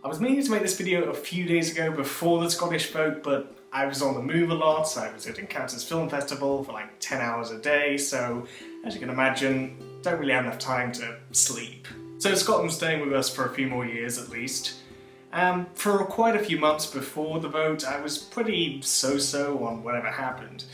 I was meaning to make this video a few days ago before the Scottish vote, but I was on the move a lot. I was at Encounters Film Festival for like 10 hours a day, so as you can imagine, don't really have enough time to sleep. So Scotland's staying with us for a few more years at least. For quite a few months before the vote, I was pretty so-so on whatever happened.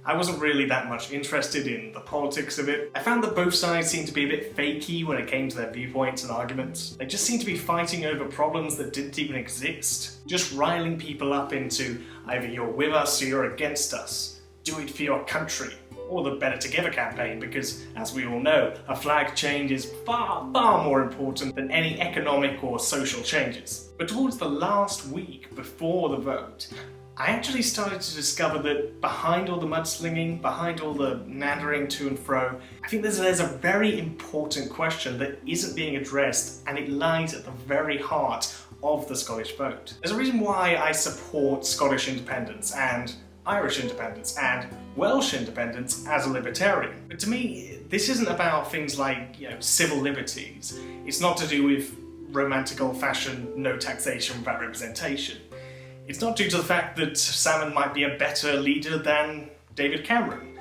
I wasn't really that much interested in the politics of it. I found that both sides seemed to be a bit fakey when it came to their viewpoints and arguments. They just seemed to be fighting over problems that didn't even exist. Just riling people up into either you're with us or you're against us. Do it for your country. Or the Better Together campaign, because as we all know, a flag change is far more important than any economic or social changes. But towards the last week before the vote, I actually started to discover that behind all the mudslinging, behind all the meandering to and fro, I think there's a very important question that isn't being addressed, and it lies at the very heart of the Scottish vote. There's a reason why I support Scottish independence and Irish independence and Welsh independence as a libertarian. But to me, this isn't about things like, civil liberties. It's not to do with romantic old-fashioned no taxation without representation. It's not due to the fact that Salmond might be a better leader than David Cameron.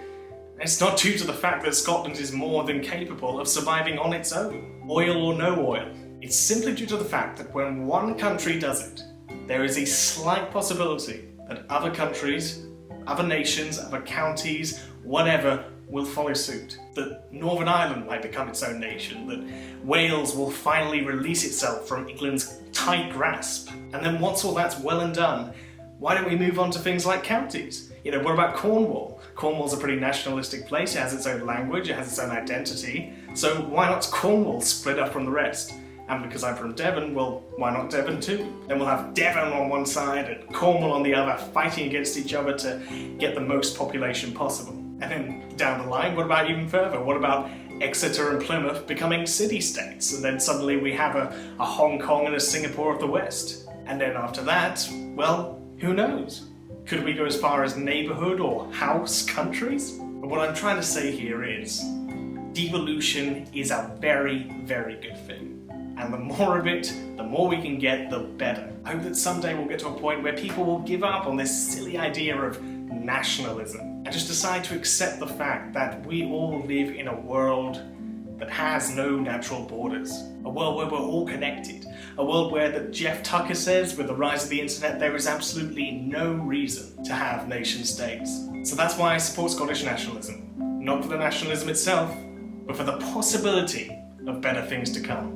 It's not due to the fact that Scotland is more than capable of surviving on its own, oil or no oil. It's simply due to the fact that when one country does it, there is a slight possibility that other countries, other nations, other counties, whatever, will follow suit. That Northern Ireland might become its own nation, that Wales will finally release itself from England's tight grasp. And then once all that's well and done, why don't we move on to things like counties? What about Cornwall? Cornwall's a pretty nationalistic place, it has its own language, it has its own identity, so why not Cornwall split up from the rest? And because I'm from Devon, well, why not Devon too? Then we'll have Devon on one side and Cornwall on the other, fighting against each other to get the most population possible. And then down the line, what about even further? What about Exeter and Plymouth becoming city-states? And then suddenly we have a Hong Kong and a Singapore of the West. And then after that, well, who knows? Could we go as far as neighbourhood or house countries? But what I'm trying to say here is, devolution is a very, very good thing. And the more of it, the more we can get, the better. I hope that someday we'll get to a point where people will give up on this silly idea of nationalism and just decide to accept the fact that we all live in a world that has no natural borders. A world where we're all connected. A world where, that Jeff Tucker says, with the rise of the internet, there is absolutely no reason to have nation states. So that's why I support Scottish nationalism. Not for the nationalism itself, but for the possibility of better things to come.